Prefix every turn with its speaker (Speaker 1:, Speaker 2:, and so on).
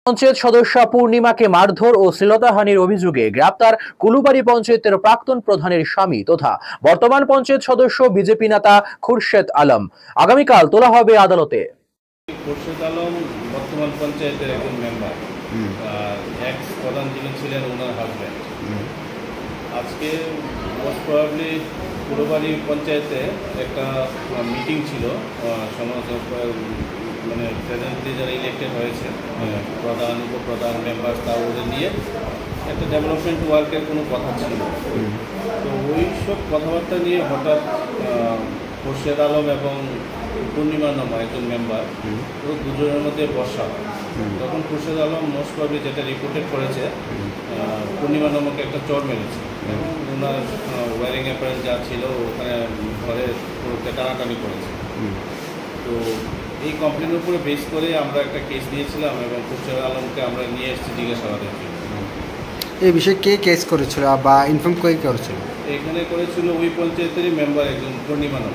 Speaker 1: পঞ্চায়েত সদস্য পূর্ণিমাকে মারধর ও শ্লীলতাহানির অভিযোগে গ্রেপ্তার কুলুবাড়ি পঞ্চায়েতের প্রাক্তন প্রধানের স্বামী তথা বর্তমান পঞ্চায়েত সদস্য বিজেপি নেতা খুরশেদ আলম। আগামীকাল তোলা হবে আদালতে।
Speaker 2: খুরশেদ আলম বর্তমান পঞ্চায়েতের একজন মেম্বার, এক্স প্রধান যিনি ছিলেন ওনার হাজব্যান্ড। আজকে মোস্ট প্রবাবলি কুলুবাড়ি পঞ্চায়েতে একটা মিটিং ছিল, মানে প্রেজেন্টলি যারা ইলেক্টেড হয়েছে প্রধান উপপ্রধান মেম্বার, তা ওদের নিয়ে একটা ডেভেলপমেন্ট ওয়ার্কের কোনো কথা ছিল। তো ওই সব কথাবার্তা নিয়ে হঠাৎ খুরশেদ আলম এবং পূর্ণিমা নামা একজন মেম্বার, তো দুজনের মধ্যে বর্ষা হয়। তখন খুরশেদ আলম মোস্ট প্রবলি যেটা রিপোর্টেড করেছে, পূর্ণিমা নামকে একটা চড় মেরেছে এবং ওনার ওয়ারিং অ্যাপারেল যা ছিল ওখানে ঘরে পুরোটা টানাটানি করেছে। তো এই কমপ্লেনের উপরে বেস করে আমরা একটা কেস দিয়েছিলাম এবং খুরশেদ আলমকে আমরা নিয়ে এসেছি জিজ্ঞাসাবাদের জন্য।
Speaker 3: এই বিষয়ে কে কেস করেছিল বা ইনফর্ম কে করেছিল?
Speaker 2: এখানে করেছিল ওই পঞ্চায়েতেরই মেম্বার একজন পূর্ণিমা নাম।